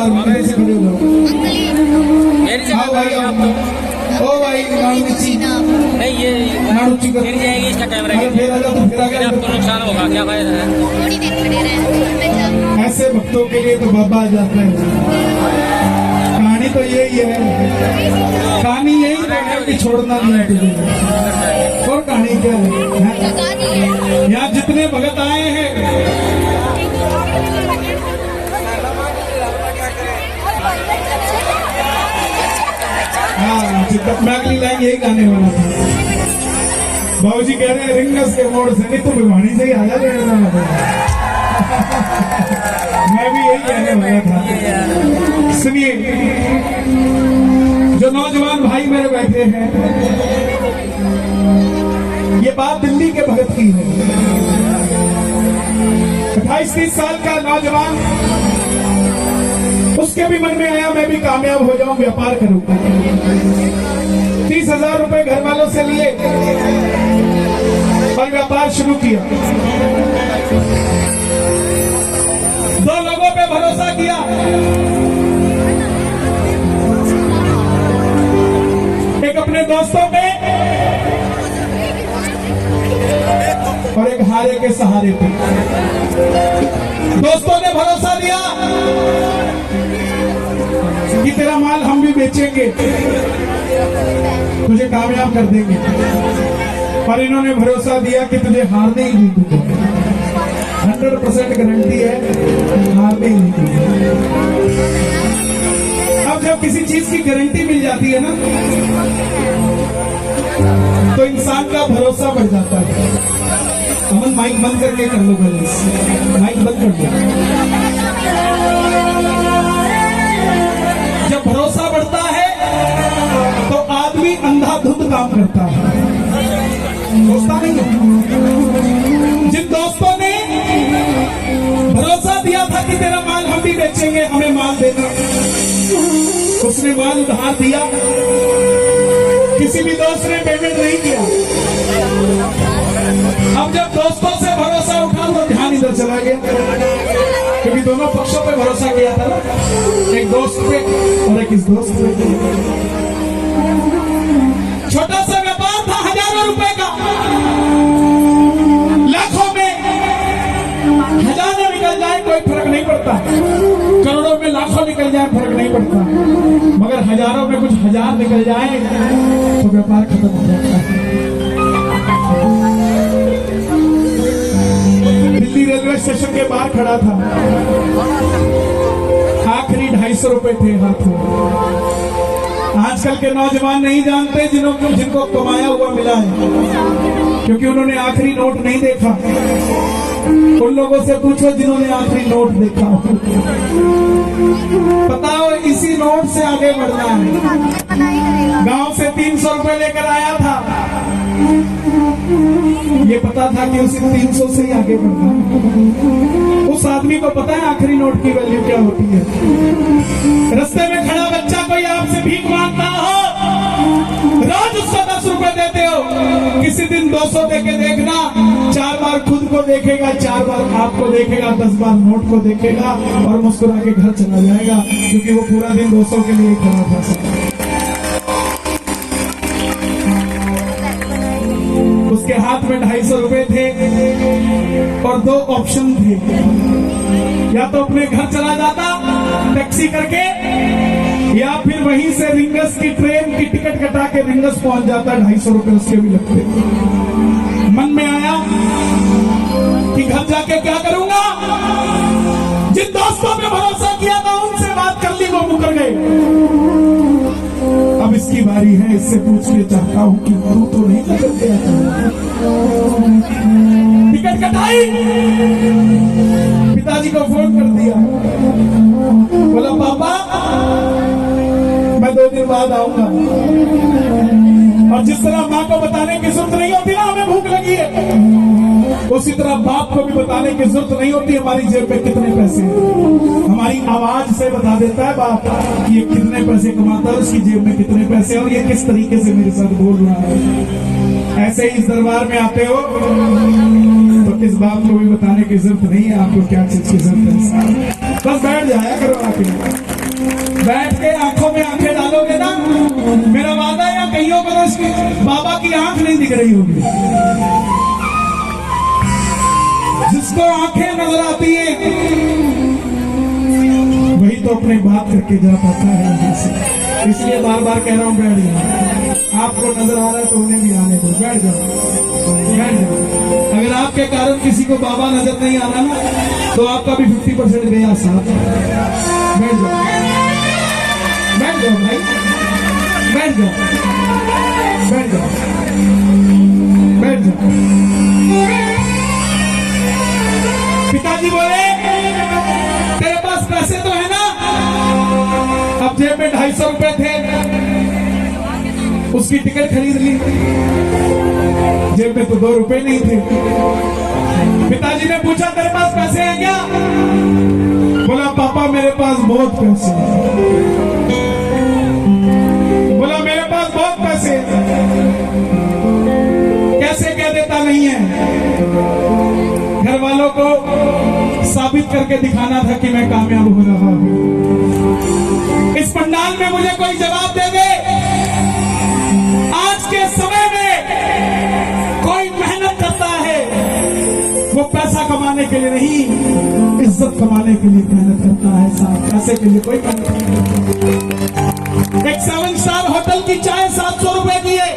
बार इधर से खड़े हो जाओ। आओ भाई आओ। ओ भाई नानुची नहीं ये नानुची कर गिर जाएगी इसका कैमरा। अरे फिर आ जा तो फिर आ फिर गया आपको नुकसान होगा, क्या फायदा है। थोड़ी देर खड़े रहे। ऐसे भक्तों के लिए तो बाबा आ जाते हैं। कहानी तो यही है, कहानी यही है कि छोड़ना नहीं है तुझे। और कहानी क्या है? यहाँ जितने भगत आए हैं हाँ, मैं अगली लाइन यही गाने वाला था। बाबूजी कह रहे हैं रिंगस के मोड़ से नहीं तो भिवानी से ही आ जा। मैं भी यही कहने वाला था। सुनिए, जो नौजवान भाई मेरे बैठे हैं, ये बात दिल्ली के भगत की है। 28-30 साल का नौजवान, उसके भी मन में आया मैं भी कामयाब हो जाऊं, व्यापार करूं। 30,000 रुपए घर वालों से लिए और व्यापार शुरू किया। 2 लोगों पे भरोसा किया। एक अपने दोस्तों पे और एक हारे के सहारे पे। दोस्तों ने भरोसा दिया कि तेरा माल हम भी बेचेंगे, तुझे कामयाब कर देंगे। और इन्होंने भरोसा दिया कि तुझे हारने ही नहीं दूंगा। 100% गारंटी है, हारने ही नहीं दूंगा। अब जब किसी चीज की गारंटी मिल जाती है ना, तो इंसान का भरोसा बढ़ जाता है। अमन माइक बंद करके कर लो, माइक बंद कर दो। जब भरोसा बढ़ता है तो आदमी अंधाधुंध काम करता है, सोचता नहीं है। जिन दोस्तों ने भरोसा दिया था कि तेरा माल हम भी बेचेंगे, हमें माल देना, उसने माल उधार दिया। किसी भी दोस्त ने पेमेंट नहीं किया। अब जब दोस्तों से भरोसा उठा तो ध्यान इधर चला गया, क्योंकि दोनों पक्षों पे भरोसा किया था ना, एक दोस्त पे और एक इस दोस्त पे। छोटा सा व्यापार था, हजारों रुपए का, लाखों में हजारों निकल जाए कोई फर्क नहीं पड़ता, करोड़ों में लाखों निकल जाए फर्क नहीं पड़ता, मगर हजारों में कुछ हजार निकल जाए तो व्यापार खत्म हो जाता है। दिल्ली रेलवे स्टेशन के बाहर खड़ा था, आखिरी 250 रुपए थे हाथ में। आजकल के नौजवान नहीं जानते जिनको कमाया हुआ मिला है, क्योंकि उन्होंने आखिरी नोट नहीं देखा। उन लोगों से पूछो जिन्होंने आखिरी नोट देखा हो, पता हो इसी नोट से आगे बढ़ना है। गांव से 300 रुपए लेकर आया था, ये पता था कि उसे 300 से ही आगे बढ़ना। उस आदमी को पता है आखिरी नोट की वैल्यू क्या होती है। रास्ते में खड़ा बच्चा कोई आपसे भीख मांगता हो, रोज उसको 10 रुपए देते हो, किसी दिन 200 देके देखना, 4 बार खुद को देखेगा, 4 बार आपको देखेगा, 10 बार नोट को देखेगा और मुस्कुरा के घर चला जाएगा, क्योंकि वो पूरा दिन 200 के लिए खड़ा था। उसके हाथ में 250 रुपए थे और 2 ऑप्शन थे, या तो अपने घर चला जाता टैक्सी करके, या फिर वहीं से रिंगस की ट्रेन की टिकट कटा के रिंगस पहुंच जाता। 250 रुपए उसके भी लगते। मन में आया कि घर जाके क्या करूंगा, जिन दोस्तों पे भरोसा किया था उनसे बात कर ली, वो मुकर गए। अब इसकी बारी है, इससे पूछना चाहता हूं कि तू तो नहीं कर गया था। टिकट कटाई, पिताजी को फोन कर दिया, बोला पापा मैं 2 दिन बाद आऊंगा। और जिस तरह माँ को बताने की जरूरत नहीं होती ना हमें भूख लगी है, उसी तरह बाप को भी बताने की जरूरत नहीं होती हमारी जेब में कितने पैसे हैं। हमारी आवाज से बता देता है बाप कि ये कितने पैसे कमाता है, उसकी जेब में कितने पैसे और ये किस तरीके से मेरे साथ बोल रहा है। ऐसे ही इस दरबार में आते हो तो किस बाप को भी बताने की जरूरत नहीं है आपको क्या चीज की जरूरत है। बस बैठ जाया करो आके। बैठ के आंखों में आंखें डालोगे ना, मेरा वादा है, या कईयों को तो इसकी बाबा की आंख नहीं दिख रही होगी। जिसको आंखें नजर आती है वही तो अपने बात करके जा पाता है यहाँ से। इसलिए बार बार कह रहा हूं बैठ जाओ। आपको नजर आ रहा है तो उन्हें भी आने दो, बैठ जाओ, बैठ जाओ। अगर आपके कारण किसी को बाबा नजर नहीं आ रहा ना तो आपका भी 50% गया साथ। बैठ जाओ, बैठ जाओ भाई, बैठ जाओ, बैठ जाओ, बैठ जाओ। पिताजी बोले तेरे पास पैसे तो है ना? अब जेब में 250 रुपए थे, उसकी टिकट खरीद ली, जेब में तो 2 रुपए नहीं थे। पिताजी ने पूछा तेरे पास पैसे हैं क्या? बोला पापा मेरे पास बहुत पैसे हैं। बोला मेरे पास बहुत पैसे हैं। कैसे कह देता नहीं है? घर वालों को साबित करके दिखाना था कि मैं कामयाब हो रहा हूं। इस पंडाल में मुझे कोई जवाब दे दे, आज के समय में कोई मेहनत करता है वो पैसा कमाने के लिए नहीं, इज्जत कमाने के लिए मेहनत करता है साहब, पैसे के लिए कोई मेहनत नहीं। एक 7 स्टार होटल की चाय 700 रुपए की है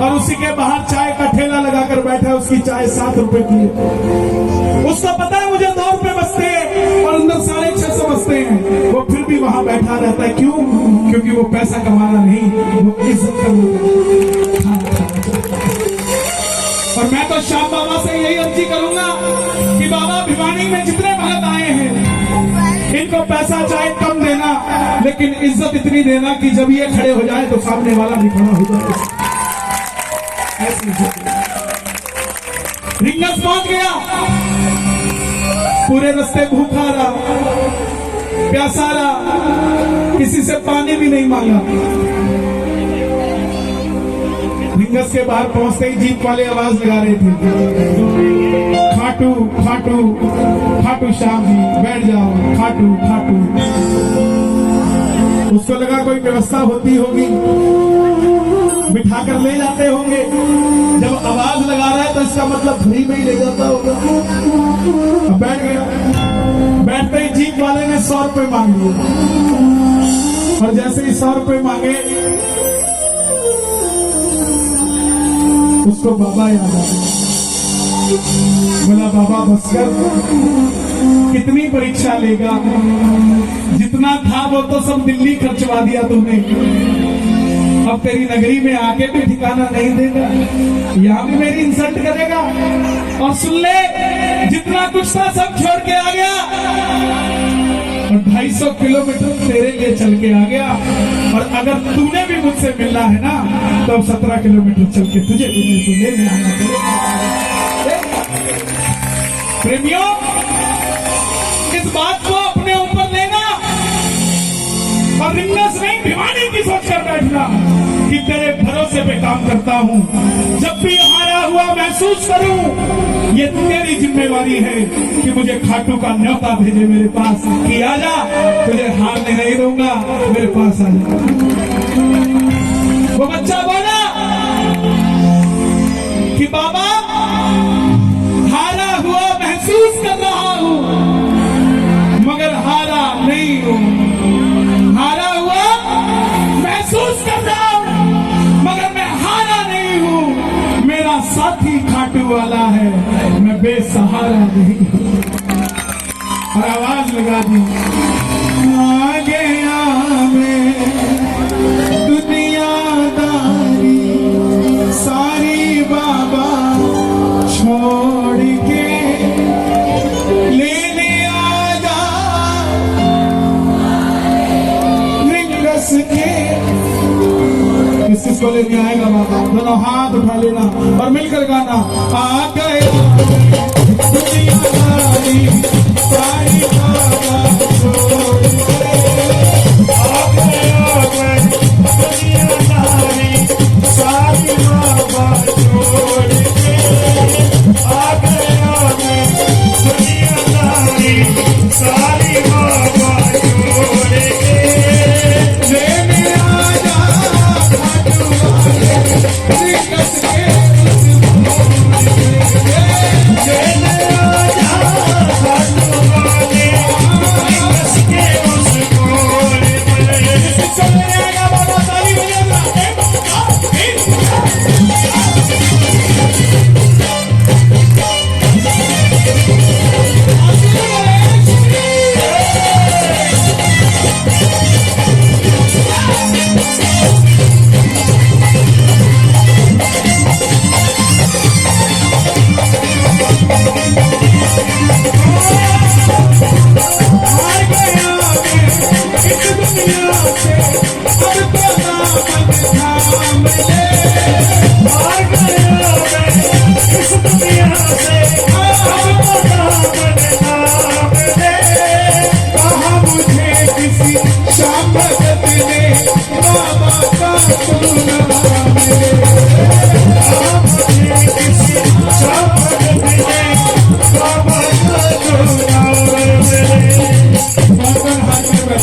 और उसी के बाहर चाय का ठेला लगाकर बैठा है, उसकी चाय 7 रुपए की है। उसको पता है मुझे 2 रुपए बचते हैं और अंदर 650 बचते हैं, वो फिर भी वहां बैठा रहता है। क्यों? क्योंकि वो पैसा कमाना नहीं, वो इज्जत करना। और मैं तो श्याम बाबा से यही अर्जी करूंगा कि बाबा भिवानी में जितने भगत आए हैं इनको पैसा चाहे कम देना, लेकिन इज्जत इतनी देना कि जब ये खड़े हो जाए तो सामने वाला भी खड़ा हो जाए। रिंगस पहुंच गया, पूरे रास्ते भूखा रहा, प्यासा रहा, किसी से पानी भी नहीं मांगा। रिंगस के बाहर पहुंचते ही जीप वाले आवाज लगा रहे थे, खाटू खाटू खाटू श्याम जी बैठ जाओ, खाटू खाटू। उसको लगा कोई व्यवस्था होती होगी, बिठा कर ले जाते होंगे। जब आवाज लगा रहा है तो इसका मतलब फ्री में ही ले जाता होगा। अब बैठ गया, बैठते ही जीप वाले ने 100 रुपए मांग लिए और जैसे ही 100 रुपए मांगे उसको बाबा याद आ गया। बोला बाबा बस कर, कितनी परीक्षा लेगा? जितना था वो तो सब दिल्ली खर्चवा दिया तुमने, अब तेरी नगरी में आके भी ठिकाना नहीं देगा, यहाँ भी मेरी इंसल्ट करेगा। और सुन ले, जितना कुछ था सब छोड़ के आ गया और 250 किलोमीटर तेरे लिए चल के आ गया। और अगर तूने भी मुझसे मिलना है ना तो अब 17 किलोमीटर चल के तुझे भी लेने आना पड़ेगा। प्रेमियों, इस बात को अपने ऊपर लेना और रिंगस नहीं भिवानी की सोच कर बैठना कि तेरे भरोसे पे काम करता हूं। जब भी हारा हुआ महसूस करूं, ये तेरी जिम्मेवारी है कि मुझे खाटू का न्योता भेजे मेरे पास कि आजा, तुझे हारने नहीं दूंगा, मेरे पास आ जा। वो बच्चा बोला कि बाबा हारा हुआ महसूस कर रहा हूं मगर हारा नहीं हूं, हारा हुआ महसूस कर रहा हूं मगर मैं हारा नहीं हूं। मेरा साथी खाटू वाला है, मैं बेसहारा नहीं हूं। और आवाज लगा दी, आ गया मैं दुनियादारी सारी बाबा छोड़ के लेने आजा रिंगस के। किसको लेने आएगा बाबा? दोनों हाथ उठा लेना और मिलकर गाना, आ गए दुनियादारी सारी बाबा छोड़ के, आ गए दुनियादारी सारी बाबा छोड़ के, आ गए दुनियादारी सारी बाबा छोड़ के।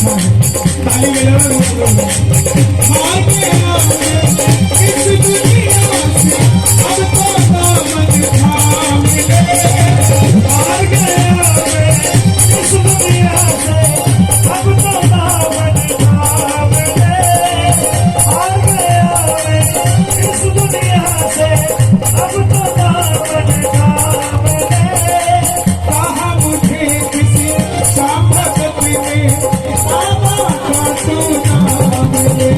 अच्छा है। ताली बजाओ हार गया इस दुनिया से अब तो दामन थाम ले। हार गया मैं इस दुनिया से अब तो दामन थाम ले। हार गया मैं इस दुनिया से अब तो दामन थाम ले। कहा मुझे किसी शाफत में बाबा का तू नाम ले।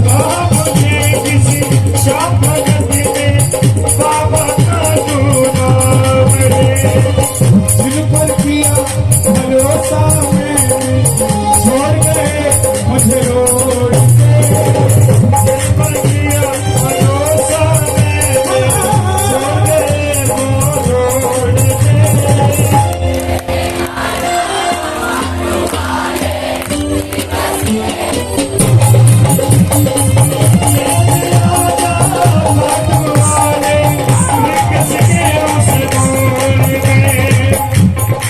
कहा मुझे किसी शाफत में बाबा का तू नाम ले। जिन पर किया भरोसा मैंने छोड़ गए मुझे रोड पे। जिन पर किया भरोसा मैंने छोड़ गए वो रोड पे।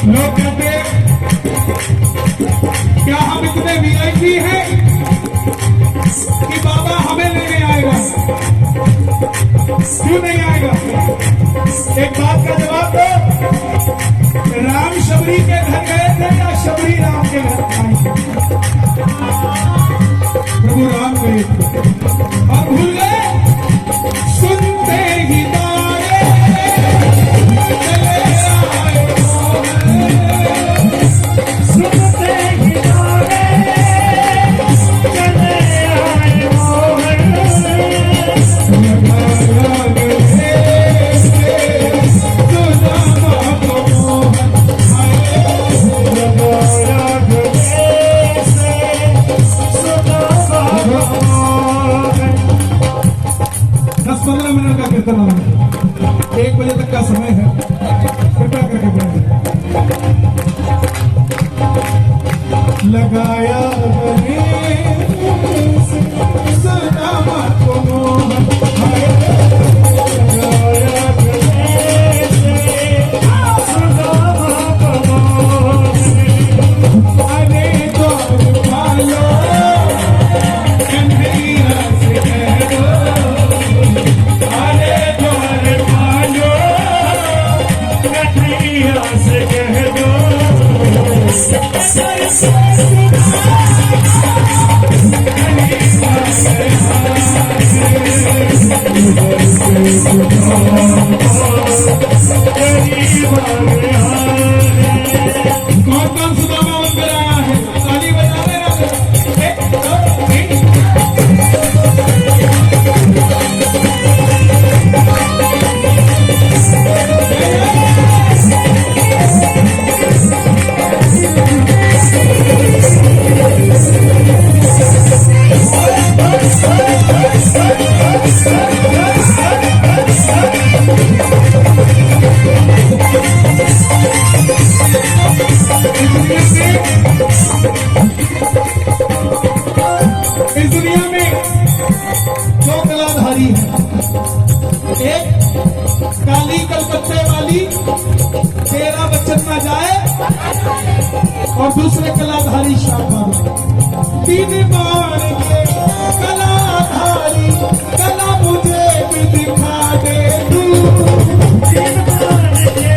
लोग कहते हैं, क्या हम इतने वीआईपी हैं कि बाबा हमें लेने आएगा? क्यों नहीं आएगा? एक बात का जवाब दो। राम शबरी के घर गए थे या शबरी राम के घर आई? प्रभु राम गए थे और भूल गए। सुनते ही तारे चले आए सुनते ही तारे चले आए मोहन। लगाया गले से सुदामा मोहन। 10-15 मिनट का कीर्तन होना है। 1 बजे तक का समय है, कृपया करके बैठिए। लगाया गले से सुदामा को मोहन। लगाया गले से सुदामा मोहन। अरे द्वार पालो कन्हैया से कह दो। अरे द्वार पालो कन्हैया से कह दो। कौन कौन सुदामा बनकर आया है? ताली बजावे ना। 1, 2, 3। इस दुनिया में 2 कलाधारी हैं। एक काली कलकत्ते वाली तेरा बच्चन ना जाए और दूसरे कलाधारी शाहबाद। 3 बार के कलाधारी कला मुझे भी दिखा दे तू। तीन बार के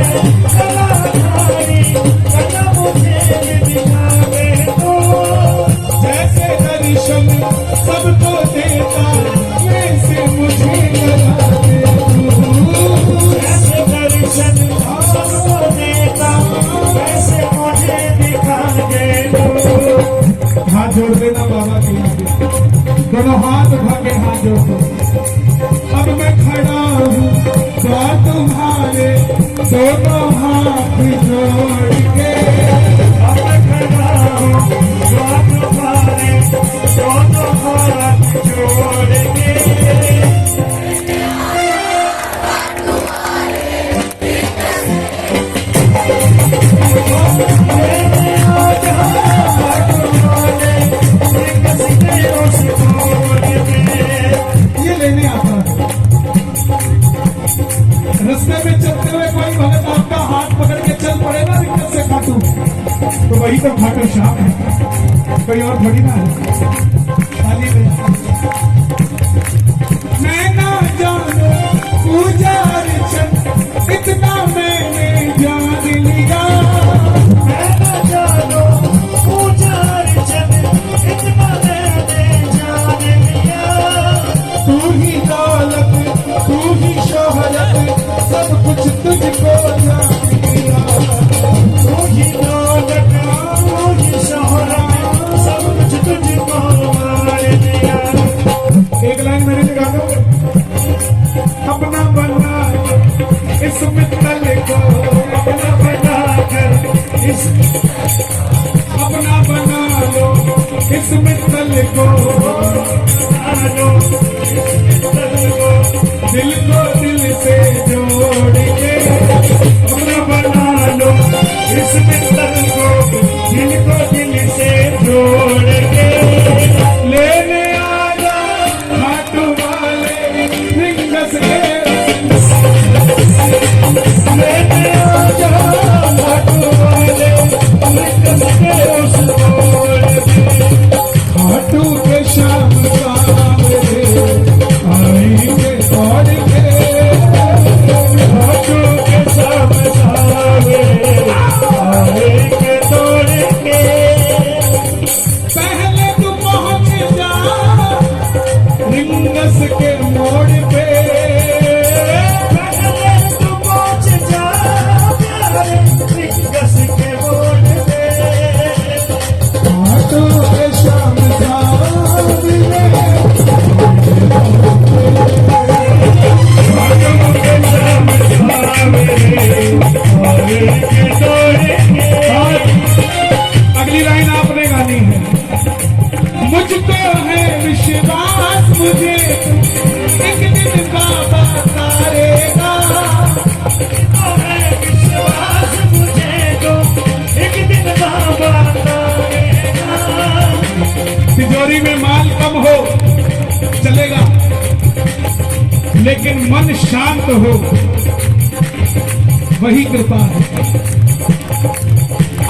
कलाधारी कला मुझे भी दिखा दे तू। जैसे दर्शन सबको देता वैसे मुझे लगा दे तू। ऐसे दर्शन सबको देता वैसे मुझे दिखा दे तू। हाथ जोड़ देना बाबा के आगे, दोनों हाथ उठा के हाथ जोड़ दो। अब मैं खड़ा हूँ तो तुम्हारे दोनों हाथ जोड़ के। अब खड़ा हूँ तो तुम्हारे दोनों हाथ जोड़ के। ये लेने आता है। रास्ते में चलते हुए कोई भगत आपका हाथ पकड़ के चल पड़े ना दिक्कत से खाटू, तो वही तो खाटू श्याम है। कोई और थोड़ी ना है। ताली बजा। मैं ना जानू पूजा अर्चन इतना मैंने जान लिया। मैं न जानो पूजा अर्चन इतना मैंने जान लिया। तू ही दौलत तू ही शोहरत सब कुछ तुझको जान लिया। तू ही दौलत तू ही शोहरत सब कुछ तुझको मान लिया। एक लाइन मेरी लगा दो। अपना बना इस मित्तल को अपना बना कर इस अपना बना लो इस मित्तल को। आलो दिल को दिल से जोड़ के अपना बना लो इस मित्तर को दिल को दिल से जोड़ के। लेने आजा घाटू वाले रिंगस के। लेने आजा घाटू वाले रिंगस के उस मोड़ पे। घाटू के शाम सावरे आएंगे दौड़ के। घाटू के शाम सावरे आएंगे दौड़ के। पहले तू पहुंच जा रिंगस के मोड़ पे। पहले तू पहुंच जा प्यारे रिंगस के मोड़ पे। घाटू के शाम सावरे अगली लाइन आपने गानी है। मुझको है विश्वास मुझे एक दिन बाबा तारेगा। विश्वास मुझे तो एक दिन बाबा तारेगा। तिजोरी में माल कम हो चलेगा लेकिन मन शांत हो वही कृपा है।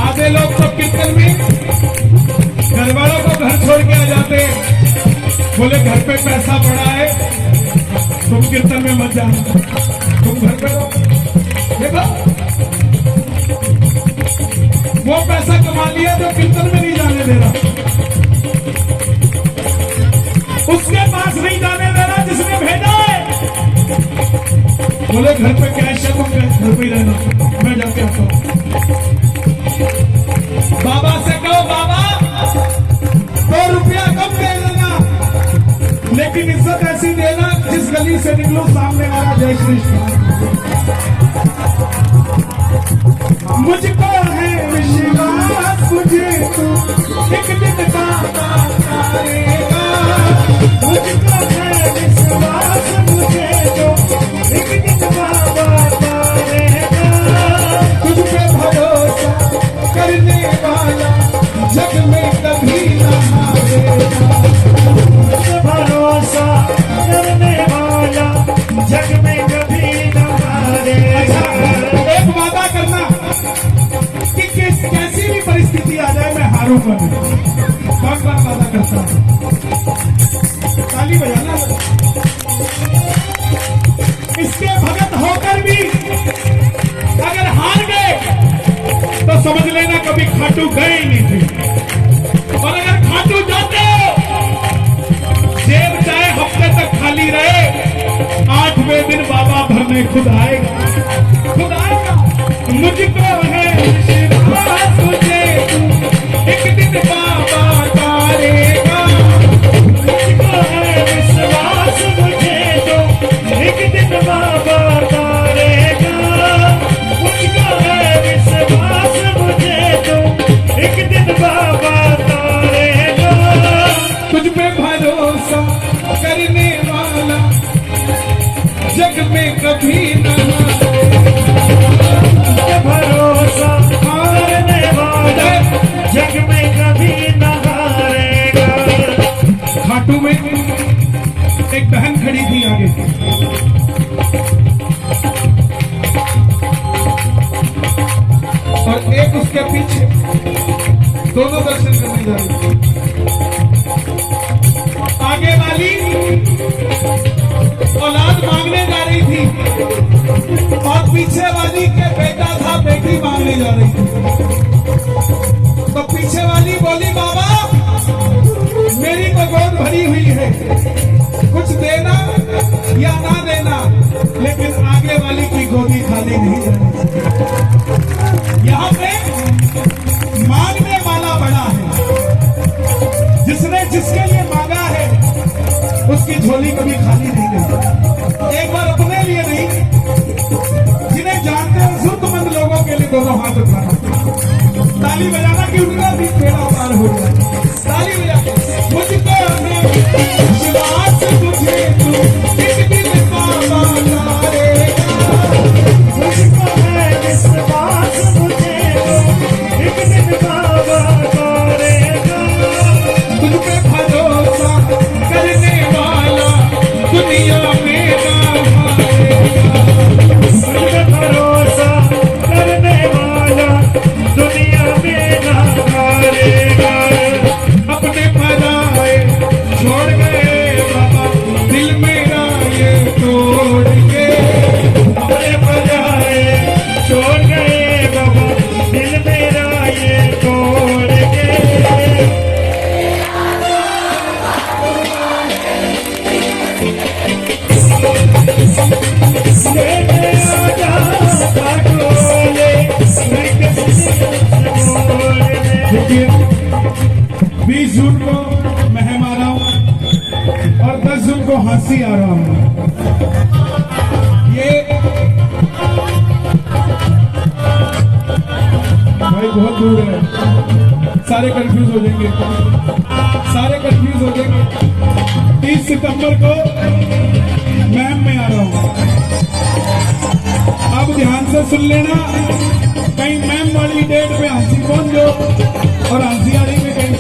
आधे लोग तो कीर्तन में घर वालों को घर छोड़ के आ जाते हैं। बोले घर पे पैसा पड़ा है तुम कीर्तन में मत जाना तुम घर पे रहो। देखो वो पैसा कमा लिया जो कीर्तन में नहीं जाने दे रहा। उसके पास नहीं जाने दे रहा जिसने भेजा है। बोले घर पे कैश है तुम घर पे ही रहना मैं जाके आता हूं। बाबा से कहो बाबा 2 रुपया कम दे देना लेकिन इज्जत ऐसी देना जिस गली से निकलो सामने वाला जय कृष्ण। मुझको है विश्वास मुझे तू एक दिन बाबा तारेगा। मुझको है विश्वास मुझे तो एक दिन बाबा तारेगा। तुझ पे भरोसा करने वाला जग में कभी न हारेगा। मुझ भरोसा करने वाला जग में कभी न हारेगा। एक वादा करना कि कैसी भी परिस्थिति आ जाए मैं हारूंगा नहीं। कौन वादा करता है? ताली बजाना। इसके भगत होकर भी अगर हार गए तो समझ लेना कभी खाटू गए ही नहीं थे। और अगर खाटू जाते जेब चाहे हफ्ते तक खाली रहे 8वें दिन बाबा भरने खुद आएगा खुद आएगा। मुझको है विश्वास मुझे एक दिन बाबा तारेगा। मुझको है विश्वास मुझे तो एक दिन बाबा तारेगा। मुझको है विश्वास मुझे तो एक दिन बाबा तारेगा। तुझ पे भरोसा करने वाला जग में कभी न आगे वाली औलाद मांगने जा रही थी और पीछे वाली के बेटा था बेटी मांगने जा रही थी। तो पीछे वाली बोली बाबा मेरी तो गोद भरी हुई है, कुछ देना या ना देना, लेकिन आगे वाली की गोदी खाली नहीं जानी चाहिए। यहाँ पे मांगने वाला बड़ा है, जिसने जिसके लिए मांगा है उसकी झोली कभी खाली नहीं गई। एक बार अपने लिए नहीं, जिन्हें जानते हैं जरूरतमंद लोगों के लिए दोनों हाथ उठाना, ताली बजाना कि उनका भी बेड़ा पार हो जाए। ताली बजा मुझको विश्वास तुझे तू एक दिन बाबा करेगा, मुझको है विश्वास मुझे एक दिन बाबा करेगा। तुझ पे भरोसा करने वाला दुनिया में ना हारेगा। मुझ पे भरोसा करने वाला दुनिया में ना हारेगा। अपने पराए छोड़ गए बाबा दिल मेरा ये तोड़ के, अपने बजाए छोड़ गए बाबा दिल मेरा ये तोड़ के। लेके आजा बाटोले, लेके बोले। देखिए 20 जून को महम आ रहा हूं और 10 जून को हंसी आ रहा हूं। ये भाई बहुत दूर है, सारे कंफ्यूज हो जाएंगे, सारे कंफ्यूज हो जाएंगे। 30 सितंबर को महम में आ रहा हूं, अब ध्यान से सुन लेना। कहीं मैम वाली डेट पे हंसी कौन जो और हंसी आ रही में कहीं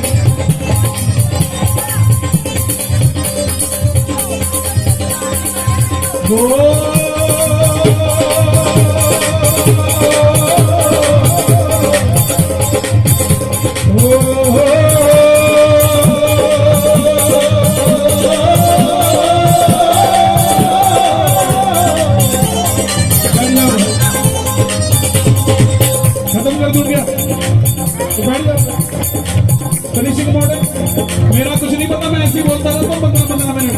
खत्म कर दूं क्या? तो बैठ जाओ। फिनिशिंग मॉडल मेरा कुछ नहीं पता, मैं ऐसे ही बोलता रहता हूँ 15-15 मिनट।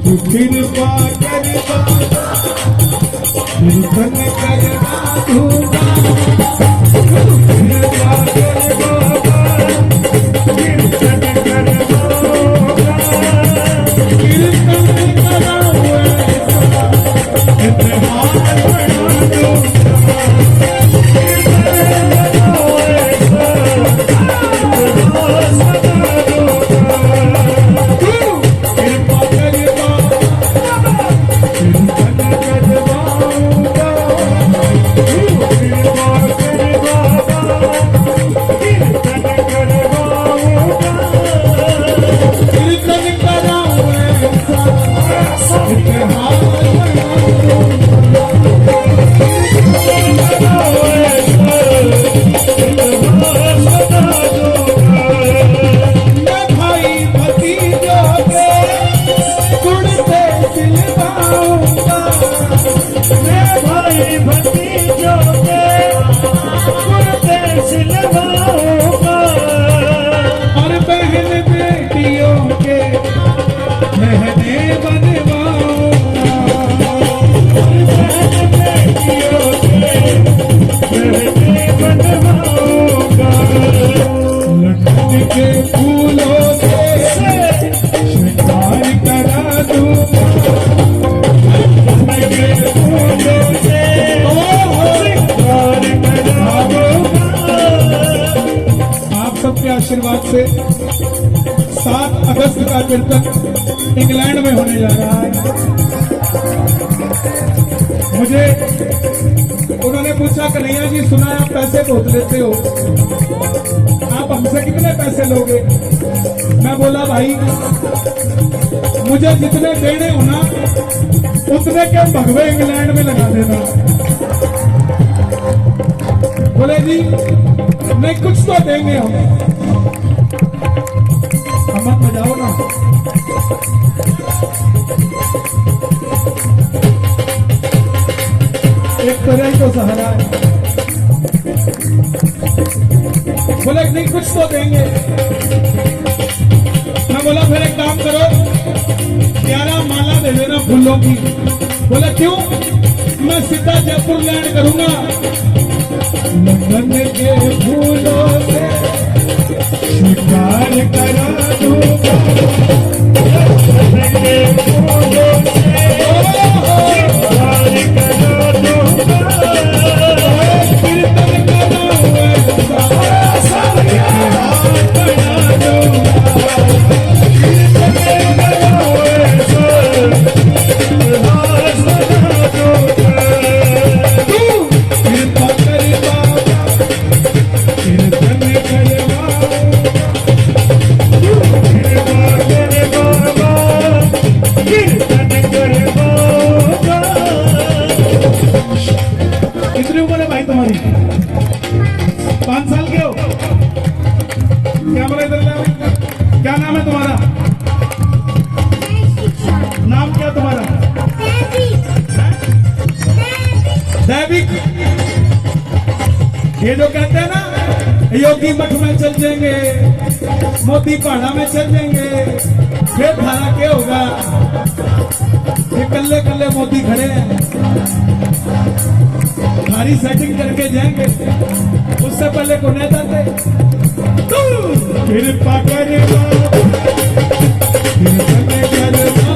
तू कृपा करना, निर्धन करना दूंगा, कृपा आशीर्वाद से 7 अगस्त का कीर्तन इंग्लैंड में होने जा रहा है। मुझे उन्होंने पूछा कन्हैया जी सुना है आप पैसे बहुत लेते हो, आप हमसे कितने पैसे लोगे? मैं बोला भाई मुझे जितने देने हो ना उतने के भगवे इंग्लैंड में लगा देना। बोले जी नहीं कुछ तो देंगे हम मत बजाओ ना। एक तरह को सहारा है। बोले नहीं कुछ तो देंगे। मैं बोला फिर एक काम करो 11 माला दे देना फूलों की। बोला क्यों? मैं सीधा जयपुर लैंड करूंगा। लंदन के फूलों से शिकार करा दूंगा के फूलों से शिकार करा दूंगा कीर्तन करो ऐसा बना दूंगा कीर्तन करो ऐसा राज बना दूंगा तू कृपा कर बाबा कीर्तन कर बाबा कितनी उम्र है भाई तुम्हारी? 5 साल के हो? क्या बोला इधर ले? क्या नाम है तुम्हारा? नाम क्या तुम्हारा? दैविक। ये जो कहते हैं ना योगी मठ में चल जाएंगे, मोती पहाड़ा में चल जाएंगे, फिर धारा क्या होगा? ये कल्ले कल्ले मोती खड़े हैं, सारी सेटिंग करके जाएंगे। उससे पहले को नेता थे। कृपा करे कीर्तन करो ऐसा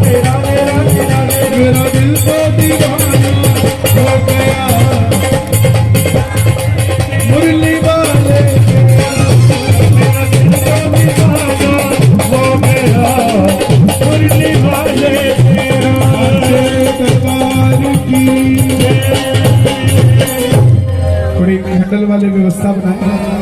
तेरा मेरा दिल तो दीवाना हो गया मुरली वाले मुरली वाले दरबार की थोड़ी हैंडल वाले व्यवस्था बनाए।